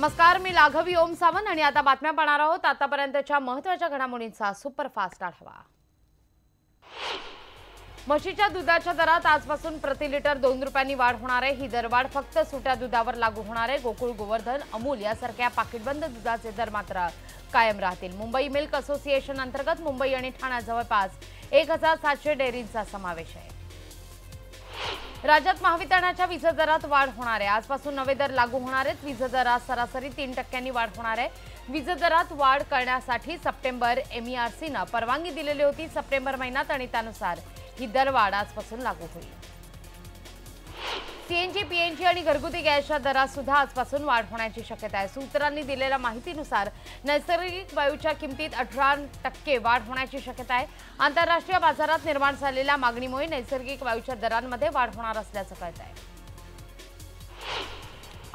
नमस्कार, मी लाघवी ओम सावंत आणि आता बातम्या पाहणार आहोत आतापर्यंतच्या महत्त्वाच्या घडामोडींचा सुपरफास्ट आढावा। म्हशीच्या दुधाच्या दरात आजपासून प्रति लिटर 2 रुपयांनी वाढ होणार आहे। ही दरवाढ फक्त सुट्या दुधावर लागू होणार आहे। गोकुळ, गोवर्धन, अमूल यासारख्या पाकिटबंद दुधाचे दर मात्र कायम राहतील। मुंबई मिल्क असोसिएशन अंतर्गत मुंबई आणि ठाण्यात जवळपास 1700 डेअरींचा समावेश आहे। राज्यात महावितरणाच्या वीज दरात वाढ होणार आहे। आजपासून नवे दर लागू होणार आहेत। वीज दरात सरासरी 3% वाढ होणार आहे। वीज दरात वाढ करण्यासाठी सप्टेंबर MERCने परवानगी दिलेली होती। सप्टेंबर महिन्यात आणि त्यानुसार ही दरवाढ आजपासून लागू होईल। CNG, PNG आणि घरगुती गॅसच्या दरात सुद्धा आजपासून वाढ होण्याची शक्यता आहे। सूत्रांनी दिलेल्या माहितीनुसार नैसर्गिक वायूच्या किमतीत 18% वाढ होण्याची शक्यता आहे। आंतरराष्ट्रीय बाजारात निर्माण झालेल्या मागणीमुळे नैसर्गिक वायूच्या दरांमध्ये वाढ होणार असल्याचं कळत आहे।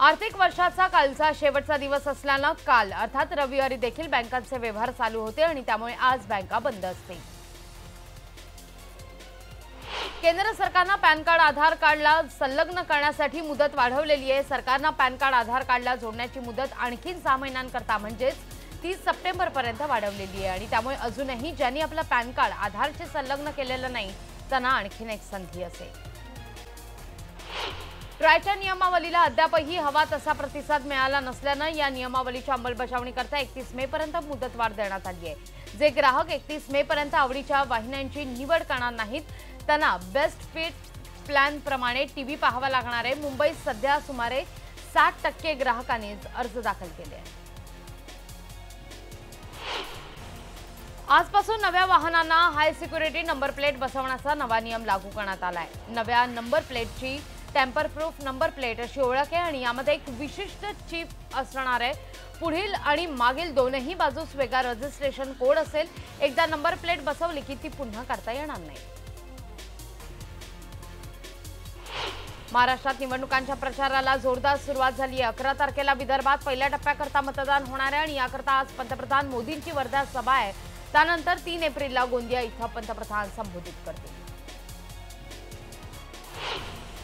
आर्थिक वर्षाचा कालचा शेवटचा दिवस असल्याने काल अर्थात रविवारी देखील बँकांचे व्यवहार चालू होते आणि त्यामुळे आज बँका बंद असतील। केंद्र सरकारने पॅन कार्ड आधार कार्डला संलग्न करण्यासाठी मुदत वाढवलेली आहे। सरकारने पॅन कार्ड आधार कार्डला जोडण्याची मुदत आणखी 6 महिन्यांकरता म्हणजेच 30 सप्टेंबर पर्यंत वाढवलेली आहे आणि त्यामुळे अजूनही ज्यांनी आपलं पॅन कार्ड आधारशी संलग्न केलेलं नाही त्यांना आणखी एक संधी असेल। ट्रायच्या नियमावलीला अद्यापही हवा तसा प्रतिसाद मिळाला नसल्याने या नियमावलीच्या अंमलबजावणीकरता 31 मे पर्यंत मुदतवाढ देण्यात आली आहे। जे ग्राहक 31 मे पर्यंत आवडीच्या वाहिन्यांची निवड करणार नाहीत त्यांना बेस्ट फिट प्लॅन प्रमाणे टीव्ही पाहावा लागणार आहे। मुंबईत सध्या सुमारे 60% ग्राहकांनी अर्ज दाखल केले आहेत। आजपासून नव्या वाहनांना हाय सिक्युरिटी नंबर प्लेट बसवण्याचा नवा नियम लागू करण्यात आला आहे। नव्या नंबर प्लेटची टेम्पर प्रूफ नंबर प्लेट अशी ओळख आहे आणि यामध्ये एक विशिष्ट चिप असणार आहे। पुढील आणि मागील दोनही बाजूस वेगळा रजिस्ट्रेशन कोड असेल। एकदा नंबर प्लेट बसवली की ती पुन्हा काढता येणार नाही। महाराष्ट्रात निवडणुकांच्या प्रचाराला जोरदार सुरुवात झाली आहे। 11 तारखेला विदर्भात पहिल्या टप्प्याकरता मतदान होणार आहे आणि याकरता आज पंतप्रधान मोदींची वर्ध्यात सभा आहे। त्यानंतर 3 एप्रिलला गोंदिया इथं पंतप्रधान संबोधित करतील।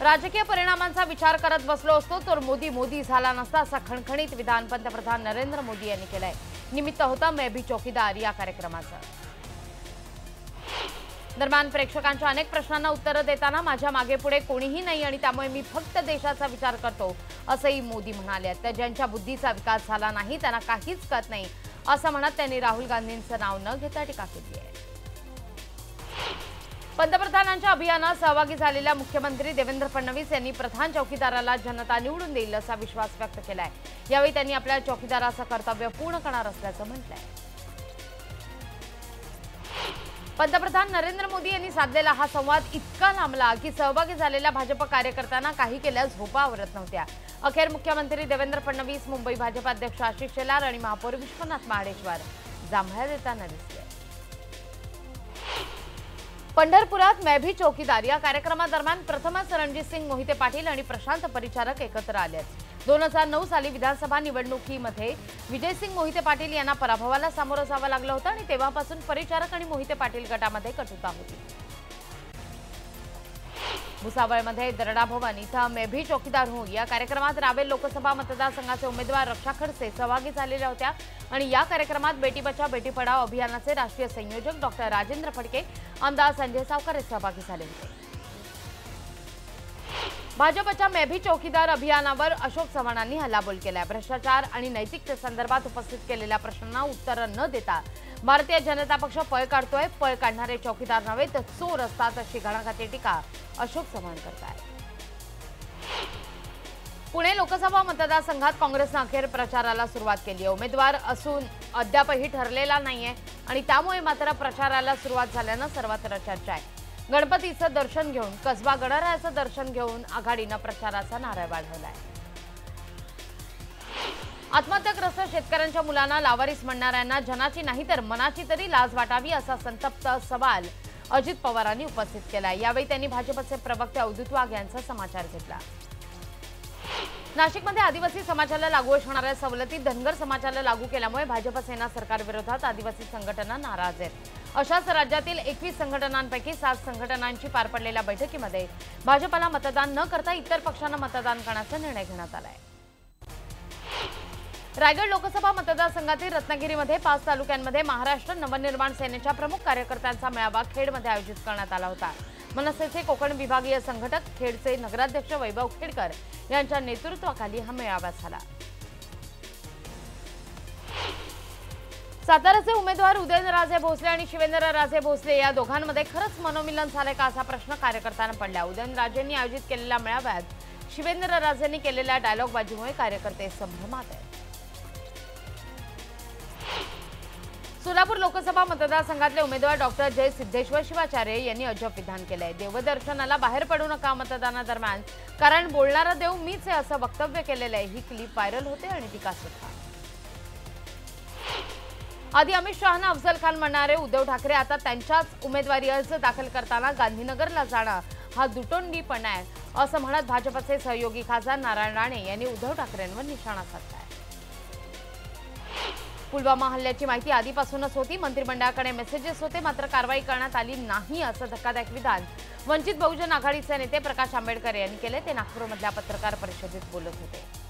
राजकीय परिणामांचा विचार करत बसलो असतो तर मोदी झाला नसता असा खणखणीत विधान पंतप्रधान नरेंद्र मोदी यांनी केलंय। निमित्त होता मैं भी चौकीदार या कार्यक्रमाचं। दरम्यान प्रेक्षकांच्या अनेक प्रश्नांना उत्तर देताना माझ्या मागे पुढे कोणीही नाही आणि त्यामुळे मी फक्त देशाचा विचार करतो असंही मोदी म्हणाले। तर ज्यांच्या बुद्धीचा विकास झाला नाही त्यांना काहीच कळत नाही असं म्हणत त्यांनी राहुल गांधींचं नाव न घेता टीका केली आहे। पंतप्रधानांच्या अभियानात सहभागी झालेल्या मुख्यमंत्री देवेंद्र फडणवीस यांनी प्रधान चौकीदाराला जनता निवडून देईल असा विश्वास व्यक्त केलाय। यावेळी त्यांनी आपल्या चौकीदाराचं कर्तव्य पूर्ण करणार असल्याचं म्हटलंय। पंतप्रधान नरेंद्र मोदी यांनी साधलेला हा संवाद इतका लांबला की सहभागी झालेल्या भाजप कार्यकर्त्यांना काही केल्यास झोपा आवरत नव्हत्या। अखेर मुख्यमंत्री देवेंद्र फडणवीस, मुंबई भाजप अध्यक्ष आशिष शेलार आणि महापौर विश्वनाथ महाडेश्वर जांभळ्या देताना दिसले। पंढरपुरात मैं भी चौकीदार या कार्यक्रमादरम्यान प्रथमच रणजितसिंग मोहिते पाटील आणि प्रशांत परिचारक एकत्र आले आहेत। 2009 साली विधानसभा निवडणुकीमध्ये विजयसिंग मोहिते पाटील यांना पराभवाला सामोरं जावं लागलं होतं आणि तेव्हापासून परिचारक आणि मोहिते पाटील गटामध्ये कटुता होती। भुसावळमध्ये दरडा भवन इथं मैं भी चौकीदार हूं या कार्यक्रमात रावेर लोकसभा मतदारसंघाचे उमेदवार रक्षा खडसे सहभागी झालेल्या होत्या आणि या कार्यक्रमात बेटी बचाव बेटी पढाओ अभियानाचे राष्ट्रीय संयोजक डॉक्टर राजेंद्र फडके, आमदार संजय सावकारे सहभागी झाले होते। भाजपच्या मैं भी चौकीदार अभियानावर अशोक चव्हाणांनी हल्लाबोल केलाय। भ्रष्टाचार आणि नैतिकतेसंदर्भात उपस्थित केलेल्या प्रश्नांना उत्तर न देता भारतीय जनता पक्ष पळ काढतोय। पळ काढणारे चौकीदार नव्हे तर चोर असतात अशी घणाघाती टीका अशोक चव्हाण करतायत। पुणे लोकसभा मतदारसंघात काँग्रेसने अखेर प्रचाराला सुरुवात केली आहे। उमेदवार असून अद्यापही ठरलेला नाहीये आणि त्यामुळे मात्र प्रचाराला सुरुवात झाल्याने सर्वत्र चर्चा आहे। गणपतीचं दर्शन घेऊन कसबा गणरायाचं दर्शन घेऊन आघाडीने प्रचाराचा नारळ वाढवलाय। आत्महत्याग्रस्त शेतकऱ्यांच्या मुलांना लावारिस म्हणणाऱ्यांना जनाची नाही तर मनाची तरी लाज वाटावी असा संतप्त सवाल अजित पवारांनी उपस्थित केलाय। यावेळी त्यांनी भाजपचे प्रवक्ते अवधूत वाघ यांचा समाचार घेतला। नाशिकमध्ये आदिवासी समाजाला लागू असणाऱ्या सवलती धनगर समाजाला लागू केल्यामुळे भाजप सेना सरकारविरोधात आदिवासी संघटना नाराज आहेत। अशाच राज्यातील 21 संघटनांपैकी 7 संघटनांची पार पडलेल्या बैठकीमध्ये भाजपला मतदान न करता इतर पक्षांना मतदान करण्याचा निर्णय घेण्यात आला आहे। रायगड लोकसभा मतदारसंघातील रत्नागिरीमध्ये 5 तालुक्यांमध्ये महाराष्ट्र नवनिर्माण सेनेच्या प्रमुख कार्यकर्त्यांचा मेळावा खेडमध्ये आयोजित करण्यात आला होता। मनसेचे कोकण विभागीय संघटक खेडचे नगराध्यक्ष वैभव खेडकर यांच्या नेतृत्वाखाली हा मेळावा झाला। साताराचे उमेदवार उदयनराजे भोसले आणि शिवेंद्रराजे भोसले या दोघांमध्ये खरंच मनोमिलन झाले का असा प्रश्न कार्यकर्त्यांना पडला। उदयनराजेंनी आयोजित केलेल्या मेळाव्यात शिवेंद्रराजेंनी केलेल्या डायलॉगबाजीमुळे कार्यकर्ते संभ्रमात आहेत। सोलापूर लोकसभा मतदारसंघातले उमेदवार डॉक्टर जय सिद्धेश्वर शिवाचार्य यांनी अजब विधान केलंय। देवदर्शनाला बाहेर पडू नका मतदानादरम्यान, कारण बोलणारा देव मीच आहे असं वक्तव्य केलेलं आहे। ही क्लिप व्हायरल होते आणि टीका सुद्धा। आधी अमित शहांना अफजल खान म्हणणारे उद्धव ठाकरे आता त्यांच्याच उमेदवारी अर्ज दाखल करताना गांधीनगरला जाणं हा दुटोंडीपणा आहे असं म्हणत भाजपचे सहयोगी खासदार नारायण राणे यांनी उद्धव ठाकरेंवर निशाणा साधलाय। पुलवामा हल्ल्याची माहिती आधीपासूनच होती, मंत्रिमंडळाकडे मेसेजेस होते, मात्र कारवाई करण्यात आली नाही असं धक्कादायक विधान वंचित बहुजन आघाडीचे नेते प्रकाश आंबेडकर यांनी केले। ते नागपूरमधल्या पत्रकार परिषदेत बोलत होते।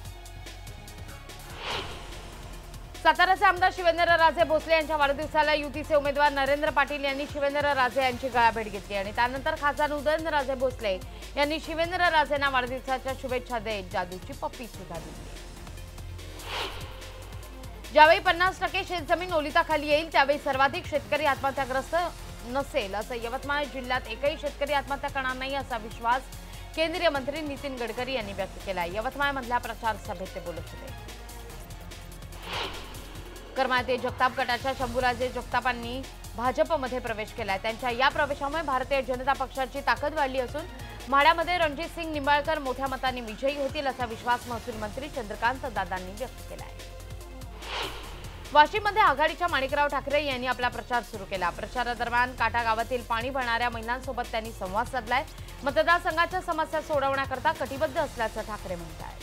साताराचे आमदार शिवेंद्रराजे भोसले यांच्या वाढदिवसाला युतीचे उमेदवार नरेंद्र पाटील यांनी शिवेंद्रराजे यांची गळाभेट घेतली आणि त्यानंतर खासदार उदयनराजे भोसले यांनी शिवेंद्रराजेंना वाढदिवसाच्या शुभेच्छा देत जादूची पप्पी सुद्धा दिली। ज्यावेळी 50% शेतजमीन ओलिताखाली येईल त्यावेळी सर्वाधिक शेतकरी आत्महत्याग्रस्त नसेल असं यवतमाळ जिल्ह्यात एकही शेतकरी आत्महत्या करणार नाही असा विश्वास केंद्रीय मंत्री नितीन गडकरी यांनी व्यक्त केला। यवतमाळमधल्या प्रचार सभेत ते बोलत होते। करमाळते जगताप गटाच्या शंभूराजे जगतापांनी भाजपमध्ये प्रवेश केलाय। त्यांच्या या प्रवेशामुळे भारतीय जनता पक्षाची ताकद वाढली असून माढ्यामध्ये रणजित सिंग निंबाळकर मोठ्या मतांनी विजयी होतील असा विश्वास महसूल मंत्री चंद्रकांत दादांनी व्यक्त केला आहे। वाशीमध्ये आघाडीच्या माणिकराव ठाकरे यांनी आपला प्रचार सुरू केला। प्रचारादरम्यान काटा गावातील पाणी भरणाऱ्या महिलांसोबत त्यांनी संवाद साधलाय। मतदारसंघाच्या समस्या सोडवण्याकरता कटिबद्ध असल्याचं ठाकरे म्हणतात।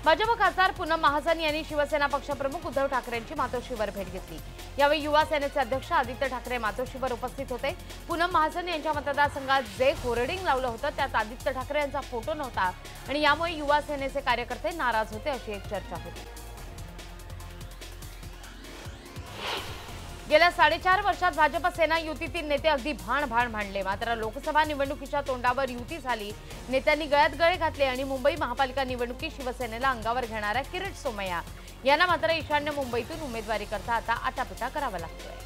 भाजप खासदार पूनम महाजन यांनी शिवसेना पक्षप्रमुख उद्धव ठाकरेंची मातोश्रीवर भेट घेतली। यावेळी युवा सेनेचे अध्यक्ष आदित्य ठाकरे मातोश्रीवर उपस्थित होते। पूनम महाजन यांच्या मतदारसंघात जे होर्डिंग लावलं होतं त्यात आदित्य ठाकरे यांचा फोटो नव्हता आणि यामुळे युवा सेनेचे कार्यकर्ते नाराज होते अशी एक चर्चा होती। गेल्या 4.5 वर्षात भाजप सेना युतीतील नेते अगदी भाण मांडले, मात्र लोकसभा निवडणुकीच्या तोंडावर युती झाली। नेत्यांनी गळ्यात गळे घातले आणि मुंबई महापालिका निवडणुकीत शिवसेनेला अंगावर घेणाऱ्या किरीट सोमय्या यांना मात्र ईशान्य मुंबईतून उमेदवारी करता आता आटापिटा करावा लागतोय।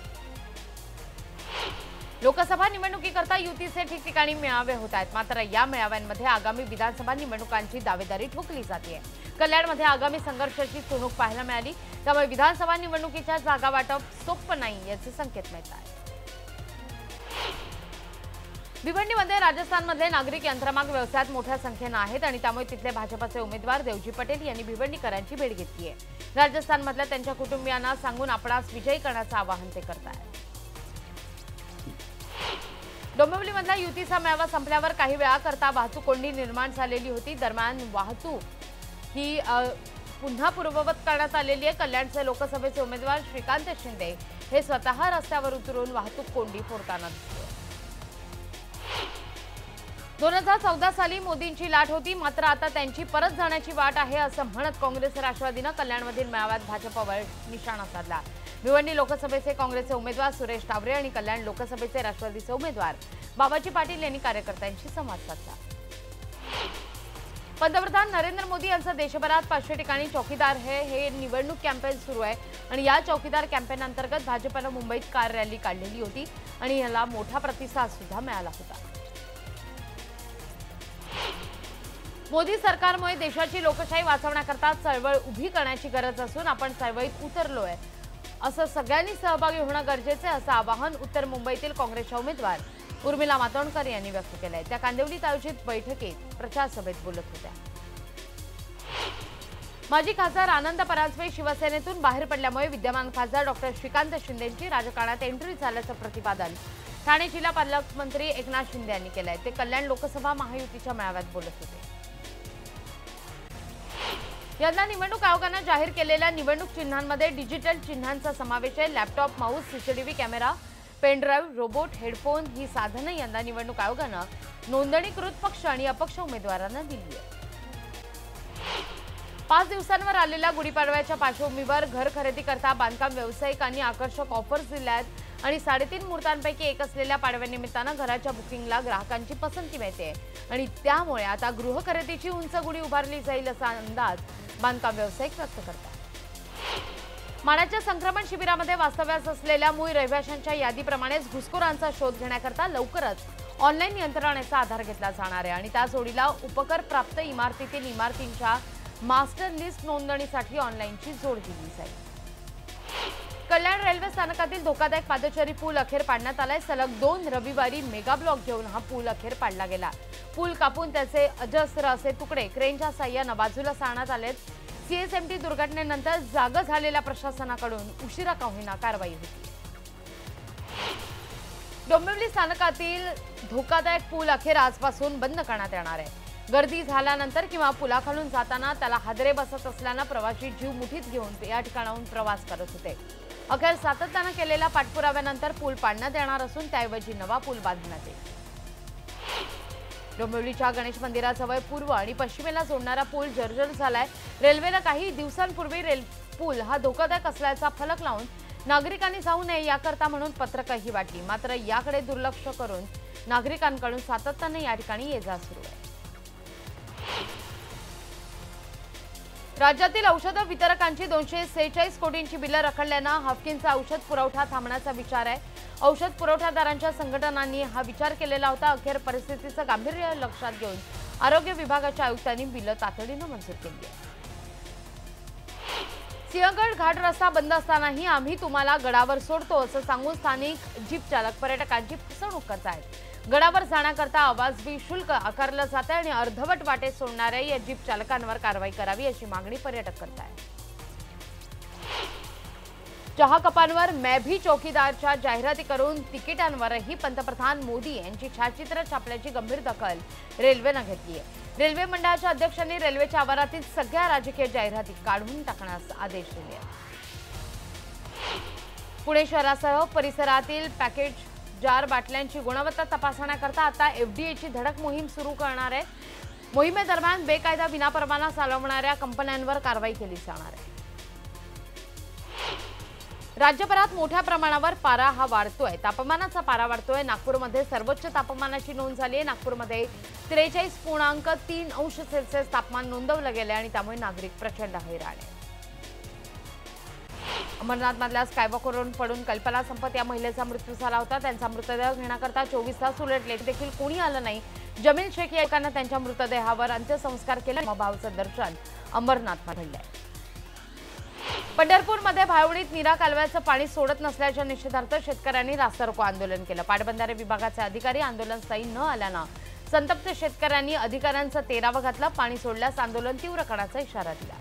लोकसभा निवडणुकीकरता युतीचे ठिकठिकाणी मेळावे होत आहेत, मात्र या मेळाव्यांमध्ये आगामी विधानसभा निवडणुकांची दावेदारी ठोकली जाते। कल्याणमध्ये आगामी संघर्षाची चुणूक पाहायला मिळाली, त्यामुळे विधानसभा निवडणुकीच्या जागा वाटप सोपं नाही याचे संकेत मिळतात। भिवंडीमध्ये राजस्थानमधले नागरिक यंत्रमाग व्यवसायात मोठ्या संख्येने आहेत आणि त्यामुळे तिथले भाजपचे उमेदवार देवजी पटेल यांनी भिवंडीकरांची भेट घेतली आहे। राजस्थानमधल्या त्यांच्या कुटुंबियांना सांगून आपणास विजयी करण्याचं आवाहन ते करतात। डोंबिवलीमधला युतीचा मेळावा संपल्यावर काही वेळाकरता वाहतूक कोंडी निर्माण झालेली होती। दरम्यान वाहतूक ही पुन्हा पूर्ववत करण्यात आलेली आहे। कल्याणचे लोकसभेचे उमेदवार श्रीकांत शिंदे हे स्वतः रस्त्यावर उतरून वाहतूक कोंडी फोडताना दिसले। 2014 साली मोदींची लाट होती, मात्र आता त्यांची परत जाण्याची वाट आहे असं म्हणत काँग्रेस राष्ट्रवादीनं कल्याणमधील मेळाव्यात भाजपवर निशाणा साधला। भिवंडी लोकसभेचे काँग्रेसचे उमेदवार सुरेश टावरे आणि कल्याण लोकसभेचे राष्ट्रवादीचे उमेदवार बाबाजी पाटील यांनी कार्यकर्त्यांशी संवाद साधला। पंतप्रधान नरेंद्र मोदी यांचं देशभरात 500 ठिकाणी चौकीदार हे निवडणूक कॅम्पेन सुरू आहे आणि या चौकीदार कॅम्पेन अंतर्गत भाजपनं मुंबईत कार रॅली काढलेली होती आणि याला मोठा प्रतिसाद सुद्धा मिळाला होता। मोदी सरकारमुळे देशाची लोकशाही वाचवण्याकरता चळवळ उभी करण्याची गरज असून आपण चळवळीत उतरलोय असं सगळ्यांनी सहभागी होणं गरजेचं आहे असं आवाहन उत्तर मुंबईतील काँग्रेसच्या उमेदवार उर्मिला मातोंडकर यांनी व्यक्त केलंय। त्या कांदिवलीत आयोजित बैठकीत प्रचार सभेत बोलत होत्या। माजी खासदार आनंद परांजपे शिवसेनेतून बाहेर पडल्यामुळे विद्यमान खासदार डॉक्टर श्रीकांत शिंदेंची राजकारणात एंट्री झाल्याचं प्रतिपादन ठाणे जिल्हा पालकमंत्री एकनाथ शिंदे यांनी केलंय। ते कल्याण लोकसभा महायुतीच्या मेळाव्यात बोलत होते। यंदा निवडणूक आयोगाने जाहीर केलेल्या निवडणूक चिन्हांमध्ये डिजिटल चिन्हांचा समावेश आहे। Laptop, mouse, CCTV camera, pen drive, robot, headphone ही साधनं यंदा निवडणूक आयोगाने नोंदणीकृत पक्ष आणि अपक्ष उमेदवारांना दिली आहेत। 5 दिवसांवर आलेल्या गुढीपाडव्याच्या पार्श्वभूमीवर घर खरेदी करता बांधकाम व्यावसायिकांनी आकर्षक ऑफर्स दिल्या आहेत आणि 3.5 मुहूर्तांपैकी एक असलेल्या पाडव्यानिमित्तानं घराच्या बुकिंगला ग्राहकांची पसंती मिळते आणि त्यामुळे आता गृह खरेदीची उंच गुढी उभारली जाईल असा अंदाज बांधकाम व्यावसायिक व्यक्त करतात। मानाच्या संक्रमण शिबिरामध्ये वास्तव्यास असलेल्या मूळ रहिवाशांच्या यादीप्रमाणेच घुसखोरांचा शोध घेण्याकरता लवकरच ऑनलाईन यंत्रणेचा आधार घेतला जाणार आहे आणि त्या जोडीला उपकर प्राप्त इमारतीतील इमारतींच्या मास्टर लिस्ट नोंदणीसाठी ऑनलाईनची जोड दिली जाईल। कल्याण रेल्वे स्थानकातील धोकादायक पादचारी पूल अखेर पाडण्यात आलाय। सलग 2 रविवारी मेगा ब्लॉक घेऊन हा पूल अखेर पाडला गेला। पूल कापून त्याचे अजस्र असे तुकडे क्रेनच्या साह्याने बाजूला सारण्यात आलेत। सीएसएमटी दुर्घटनेनंतर जागा झालेल्या प्रशासनाकडून उशिरा का होईना कारवाई होती। डोंबिवली स्थानकातील धोकादायक पूल अखेर आजपासून बंद करण्यात येणार आहे। गर्दी झाल्यानंतर किंवा पुलाखालून जाताना त्याला हादरे बसत असल्याने प्रवासी जीव मुठीत घेऊन या ठिकाणाहून प्रवास करत होते। अखेर सातत्याने केलेल्या पाठपुराव्यानंतर पूल पाडण्यात येणार असून त्याऐवजी नवा पूल बांधण्यात येईल। डोंबिवलीच्या गणेश मंदिराजवळ पूर्व आणि पश्चिमेला जोडणारा पूल जर्जर झालाय। रेल्वेने काही दिवसांपूर्वी पूल हा धोकादायक असल्याचा फलक लावून नागरिकांनी जाऊ नये याकरता म्हणून पत्रकही वाटली, मात्र याकडे दुर्लक्ष करून नागरिकांकडून सातत्याने या ठिकाणी ये-जा सुरू आहे। राज्यातील औषध वितरकांची 246 कोटींची बिलं रखडल्यानं हाफकिनचा औषध पुरवठा थांबण्याचा विचार आहे। औषध पुरवठादारांच्या संघटनांनी हा विचार केलेला होता। अखेर परिस्थितीचं गांभीर्य लक्षात घेऊन आरोग्य विभागाच्या आयुक्तांनी बिलं तातडीनं मंजूर केली आहे। सिंहगड घाट रस्ता बंद असतानाही आम्ही तुम्हाला गडावर सोडतो असं सांगून स्थानिक जीप चालक पर्यटकांची फसवणूक करतायत। गडावर जाण्याकरता आवाजवी शुल्क आकारलं जातं आणि अर्धवट वाटेत सोडणाऱ्या या जीप चालकांवर कारवाई करावी अशी मागणी पर्यटक करतायत। चहा कपांवर मैं भी चौकीदारच्या जाहिराती करून तिकिटांवरही पंतप्रधान मोदी यांची छायाचित्र छापल्याची गंभीर दखल रेल्वेने घेतली आहे। रेल्वे मंडळाच्या अध्यक्षांनी रेल्वेच्या आवारातील सगळ्या राजकीय जाहिराती काढून टाकण्यास आदेश दिले आहेत। पुणे शहरासह परिसरातील पॅकेज जार बाटल्यांची गुणवत्ता तपासण्याकरता आता एफडीएची धडक मोहीम सुरू करणार आहे। मोहिमेदरम्यान बेकायदा विनापरवाना चालवणाऱ्या कंपन्यांवर कारवाई केली जाणार आहे। राज्यभरात मोठ्या प्रमाणावर पारा हा वाढतोय। तापमानाचा पारा वाढतोय। नागपूरमध्ये सर्वोच्च तापमानाची नोंद झाली आहे। नागपूरमध्ये 43.3 अंश सेल्सिअस तापमान नोंदवलं गेलं आणि त्यामुळे नागरिक प्रचंड हैराण आहेत। अमरनाथमधल्या स्कायवॉकवरून पडून कल्पना संपत या महिलेचा मृत्यू झाला होता। त्यांचा मृतदेह घेण्याकरता 24 तास उलटले देखील कोणी आलं नाही। जमील शेख या एकानं त्यांच्या मृतदेहावर अंत्यसंस्कार केले। भावाचं दर्शन अमरनाथमध्ये घडलंय। पंढरपूरमध्ये भायवडीत नीरा कालव्याचं पाणी सोडत नसल्याच्या निषेधार्थ शेतकऱ्यांनी रास्ता रोको आंदोलन केलं। पाटबंधारे विभागाचे अधिकारी आंदोलनस्थळी न आल्यानं संतप्त शेतकऱ्यांनी अधिकाऱ्यांचं तेरावं घातलं। पाणी सोडल्यास आंदोलन तीव्र करण्याचा इशारा दिला।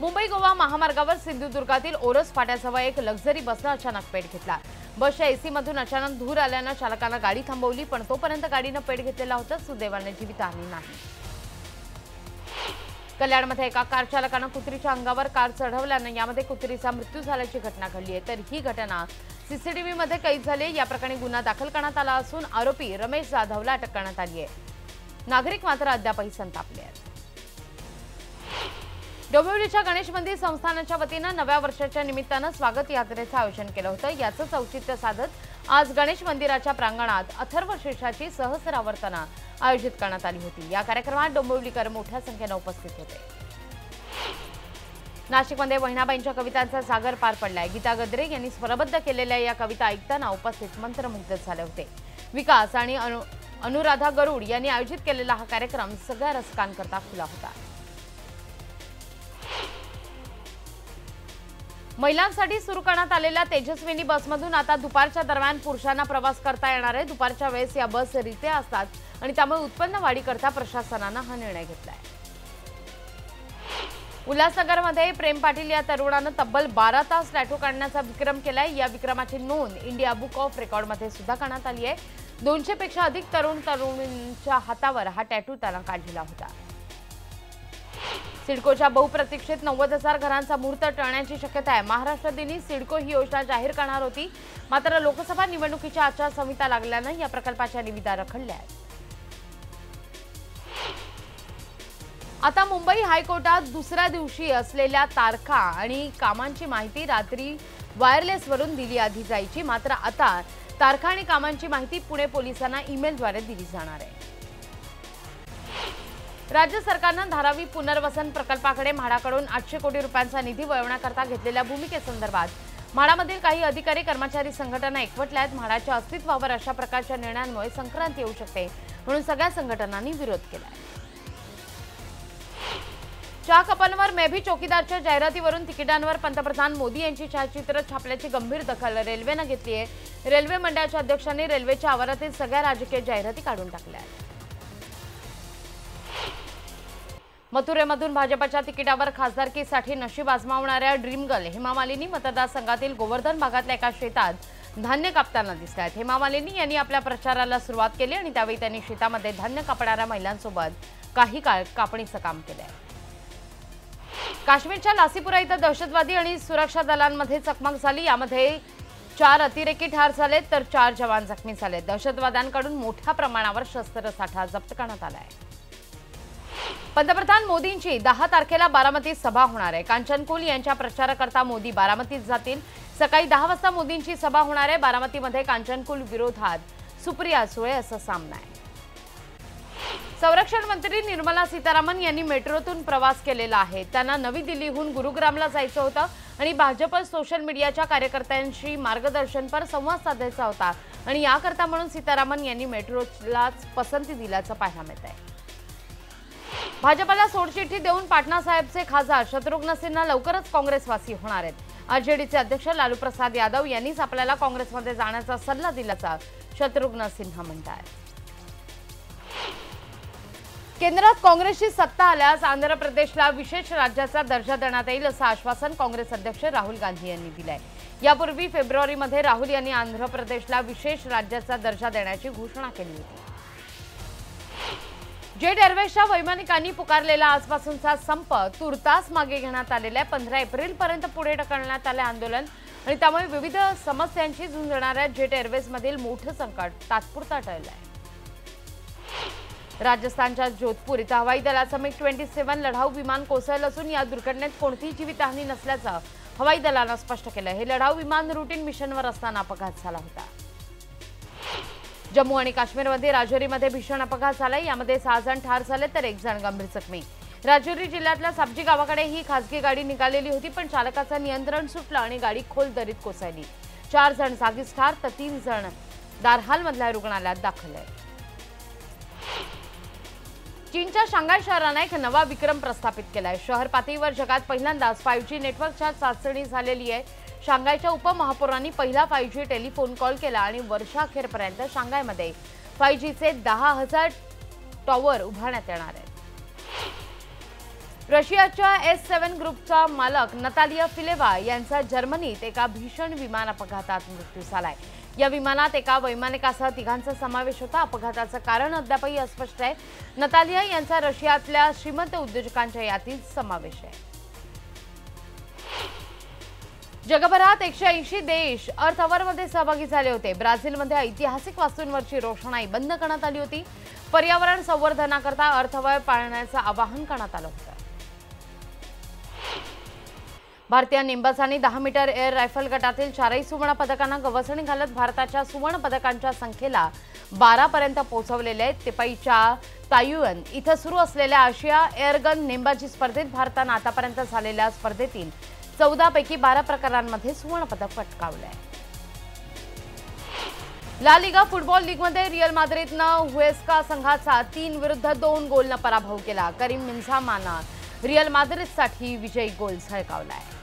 मुंबई गोवा महामार्गावर सिंधुदुर्गातील ओरस फाट्याजवळ एक लक्झरी बसनं अचानक पेट घेतला। बसच्या एसी मधून अचानक धूर आल्यानं चालकानं गाडी थांबवली, पण तोपर्यंत गाडीनं पेट घेतलेला होता। सुदैवाने जीवितहानी नाही। कल्याणमध्ये एका कार चालकानं कुत्रीच्या अंगावर कार चढवल्यानं यामध्ये कुत्रीचा मृत्यू झाल्याची घटना घडली आहे। तर ही घटना सीसीटीव्हीमध्ये कैद झाली। या प्रकरणी गुन्हा दाखल करण्यात आला असून आरोपी रमेश जाधवला अटक करण्यात आली आहे। नागरिक मात्र अद्यापही संतापले आहेत। डोंबिवलीच्या गणेश मंदिर संस्थानाच्या वतीनं नव्या वर्षाच्या निमित्तानं स्वागत यात्रेचं आयोजन केलं होतं। याचंच औचित्य साधत आज गणेश मंदिराच्या प्रांगणात अथर्व शीर्षाची सहस्रावर्तना आयोजित करण्यात आली होती। या कार्यक्रमात डोंबिवलीकर मोठ्या संख्येने उपस्थित होते। नाशिकमध्ये वहिनाबाईंच्या कवितांचा सागर पार पडलाय। गीता गद्रे यांनी स्वरबद्ध केलेल्या या कविता ऐकताना उपस्थित मंत्रमुग्ध झाले होते। विकास आणि अनुराधा गरुड यांनी आयोजित केलेला हा कार्यक्रम सगळ्या रसिकांकरता खुला होता। महिलांसाठी सुरू करण्यात आलेल्या तेजस्विनी बसमधून आता दुपारच्या दरम्यान पुरुषांना प्रवास करता येणार आहे। दुपारच्या वेळेस या बस रित्या असतात आणि त्यामुळे उत्पन्न वाढीकरता प्रशासनानं हा निर्णय घेतलाय। उल्हासनगरमध्ये प्रेम पाटील या तरुणानं तब्बल 12 तास टॅटू काढण्याचा विक्रम केलाय। या विक्रमाची नोंद इंडिया बुक ऑफ रेकॉर्डमध्ये सुद्धा करण्यात आली आहे। 200 पेक्षा अधिक तरुणींच्या हातावर हा टॅटू त्यानं काढलेला होता। सिडकोच्या बहुप्रतीक्षित 90,000 घरांचा मुहूर्त टळण्याची शक्यता आहे। महाराष्ट्र दिनी सिडको ही योजना जाहीर करणार होती, मात्र लोकसभा निवडणुकीच्या आचारसंहिता लागल्यानं या प्रकल्पाच्या निविदा रखडल्या आहेत। आता मुंबई हायकोर्टात दुसऱ्या दिवशी असलेल्या तारखा आणि कामांची माहिती रात्री वायरलेसवरून दिली आधी जायची, मात्र आता तारखा आणि कामांची माहिती पुणे पोलिसांना ईमेलद्वारे दिली जाणार आहे। राज्य सरकारनं धारावी पुनर्वसन प्रकल्पाकडे म्हाडाकडून 800 कोटी रुपयांचा निधी वळवण्याकरता घेतलेल्या भूमिकेसंदर्भात म्हाडामधील काही अधिकारी कर्मचारी संघटना एकवटल्या आहेत। म्हाडाच्या अस्तित्वावर अशा प्रकारच्या निर्णयांमुळे संक्रांत येऊ शकते, म्हणून सगळ्या संघटनांनी विरोध केला आहे। चहा कपांवर मैं भी चौकीदारच्या जाहिरातीवरून तिकिटांवर पंतप्रधान मोदी यांची छायाचित्र छापल्याची गंभीर दखल रेल्वेने घेतली आहे। रेल्वे मंडळाच्या अध्यक्षांनी रेल्वेच्या आवारातील सगळ्या राजकीय जाहिराती काढून टाकल्या आहेत। मथुरेमधून भाजपच्या तिकिटावर खासदारकीसाठी नशीब आजमावणाऱ्या ड्रीम गर्ल हेमा मालिनी मतदारसंघातील गोवर्धन भागातल्या एका शेतात धान्य कापताना दिसतात। हेमा मालिनी यांनी आपल्या प्रचाराला सुरुवात केली आणि त्यावेळी त्यांनी शेतामध्ये धान्य कापणाऱ्या महिलांसोबत काही काळ कापणीचं काम केलंय। काश्मीरच्या लासीपुरा इथं दहशतवादी आणि सुरक्षा दलांमध्ये चकमक झाली। यामध्ये 4 अतिरेकी ठार झाले तर 4 जवान जखमी झाले। दहशतवाद्यांकडून मोठ्या प्रमाणावर शस्त्रसाठा जप्त करण्यात आला आहे। पंतप्रधान मोदींची 10 तारखेला बारामतीत सभा होणार आहे। कांचन कुल यांच्या प्रचाराकरता मोदी बारामतीत जातील। सकाळी 10 वाजता मोदींची सभा होणार आहे। बारामतीमध्ये कांचन कुल विरोधात सुप्रिया सुळे असा सामना आहे। संरक्षण मंत्री निर्मला सीतारामन यांनी मेट्रोतून प्रवास केलेला आहे। त्यांना नवी दिल्लीहून गुरुग्रामला जायचं होतं आणि भाजप सोशल मीडियाच्या कार्यकर्त्यांशी मार्गदर्शनपर संवाद साधायचा होता आणि याकरता म्हणून सीतारामन यांनी मेट्रोलाच पसंती दिल्याचं पाहायला मिळत आहे। भाजपला सोडचिठ्ठी देऊन पाटणा साहेबचे खासदार शत्रुघ्न सिन्हा लवकरच काँग्रेसवासी होणार आहेत। आरजेडीचे अध्यक्ष लालू प्रसाद यादव यांनीच आपल्याला काँग्रेसमध्ये जाण्याचा सल्ला दिल्याचा शत्रुघ्न सिन्हा म्हणतात। केंद्रात काँग्रेसची सत्ता आल्यास आंध्र प्रदेशला विशेष राज्याचा दर्जा देण्यात येईल असं आश्वासन काँग्रेस अध्यक्ष राहुल गांधी यांनी दिले आहे। यापूर्वी फेब्रुवारीमध्ये राहुल यांनी आंध्र प्रदेशला विशेष राज्याचा दर्जा देण्याची घोषणा केली होती। जेट एअरवेजच्या वैमानिकांनी पुकारलेला आजपासूनचा संप तुर्तास मागे घेण्यात आलेला आहे। 15 एप्रिलपर्यंत पुढे ढकलण्यात आले आंदोलन आणि त्यामुळे विविध समस्यांशी झुंजणाऱ्या जेट एअरवेजमधील मोठं संकट तात्पुरता टळलं आहे। राजस्थानच्या जोधपूर इथं हवाई दलाचं MiG-27 लढाऊ विमान कोसळलं असून या दुर्घटनेत कोणतीही जीवितहानी नसल्याचं हवाई दलानं स्पष्ट केलं। हे लढाऊ विमान रूटीन मिशनवर असताना अपघात झाला होता। जम्मू आणि काश्मीरमध्ये राजौरीमध्ये भीषण अपघात झाला। यामध्ये 6 जण ठार झाले तर 1 जण गंभीर जखमी। राजौरी जिल्ह्यातल्या साबजी गावाकडे ही खासगी गाडी निघालेली होती, पण चालकाचं नियंत्रण सुटलं आणि गाडी खोल दरीत कोसळली। 4 जण जागीच ठार तर 3 जण दारहालमधल्या रुग्णालयात दाखल आहेत। चीनच्या शांघाय शहराने एक नवा विक्रम प्रस्थापित केलाय। शहर पातळीवर जगात पहिल्यांदाच 5G नेटवर्कच्या चाचणी झालेली आहे। शांघायच्या उपमहापौरांनी पहिला 5G टेलिफोन कॉल केला आणि वर्षाखेरपर्यंत शांघायमध्ये 5Gचे 10,000 टॉवर उभारण्यात येणार आहेत। रशियाच्या S7 ग्रुपचा मालक नतालिया फिलेवा यांचा जर्मनीत एका भीषण विमान अपघातात मृत्यू झालाय। या विमानात एका वैमानिकासह 3घांचा समावेश होता। अपघाताचं कारण अद्यापही अस्पष्ट आहे। नतालिया यांचा रशियातल्या श्रीमंत उद्योजकांच्या यादीत समावेश आहे। जगभरात 180 देश अर्थ अवरमध्ये सहभागी झाले होते। ब्राझीलमध्ये ऐतिहासिक वास्तूंवरची रोषणाई बंद करण्यात आली होती। पर्यावरण संवर्धनाकरता अर्थ अवयव पाळण्याचं आवाहन करण्यात आलं होतं। भारतीय नेमबाजांनी 10 मीटर एअर रायफल गटातील 4ही सुवर्ण पदकांना गवसणी घालत भारताच्या सुवर्ण पदकांच्या संख्येला 12 पर्यंत पोहोचवलेले आहेत। तिपाईच्या तायुएन इथं सुरू असलेल्या आशिया एअरगन नेमबाजी स्पर्धेत भारतानं आतापर्यंत झालेल्या स्पर्धेतील 14 पैकी 12 प्रकारांमध्ये सुवर्ण पदक पटकावले आहे। ला लिगा फुटबॉल लीगमध्ये रिअल माद्रिदनं हुएस्का संघाचा 3-2 गोलनं पराभव केला। करीम बेन्झेमानं रिअल माद्रिदसाठी विजयी गोल झळकावलाय।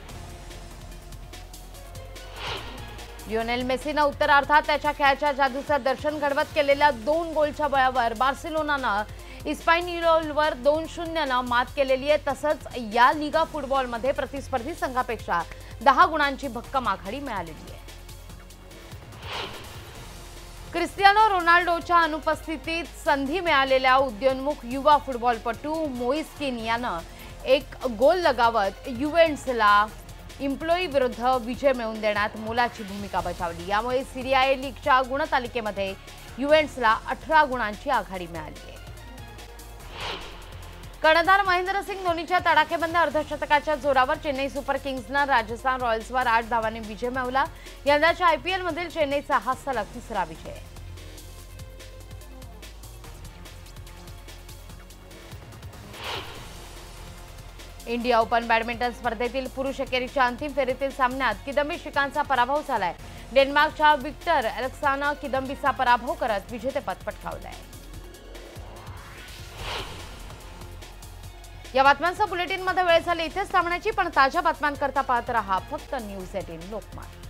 लिओनेल मेसीनं उत्तरार्धात त्याच्या खेळाच्या जादूचं दर्शन घडवत केलेल्या 2 गोलच्या बळावर बार्सिलोनानं इस्पानियोलवर 2-0नं मात केलेली आहे। तसंच या लिगा फुटबॉलमध्ये प्रतिस्पर्धी संघापेक्षा 10 गुणांची भक्कम आघाडी मिळालेली आहे। क्रिस्टियानो रोनाल्डोच्या अनुपस्थितीत संधी मिळालेल्या उद्योन्मुख युवा फुटबॉलपटू मोइस्किन यानं 1 गोल लगावत युवेंटसला इम्प्लोई विरुद्ध विजय मिळवून देण्यात मोलाची भूमिका बजावली। यामुळे सीरिया ए लीगच्या गुणतालिकेमध्ये युवेंटसला 18 गुणांची आघाडी मिळाली आहे। कर्णधार महेंद्रसिंग धोनीच्या तडाखेबंद अर्धशतकाच्या जोरावर चेन्नई सुपर किंग्सनं राजस्थान रॉयल्सवर 8 धावांनी विजय मिळवला। यंदाच्या आयपीएलमधील चेन्नईचा हा सलग तिसरा विजय। इंडिया ओपन बॅडमिंटन स्पर्धेतील पुरुष एकेरीच्या अंतिम फेरीतील सामन्यात किदंबी श्रीकांतचा पराभव झालाय। डेन्मार्कच्या विक्टर एरिक्सननं किदंबीचा पराभव करत विजेतेपद पटकावलंय। या बातम्यांचा बुलेटिनमध्ये वेळ झाली इथेच थांबण्याची, पण ताज्या बातम्यांकरता पाहत रहा फक्त न्यूज 18 लोकमत।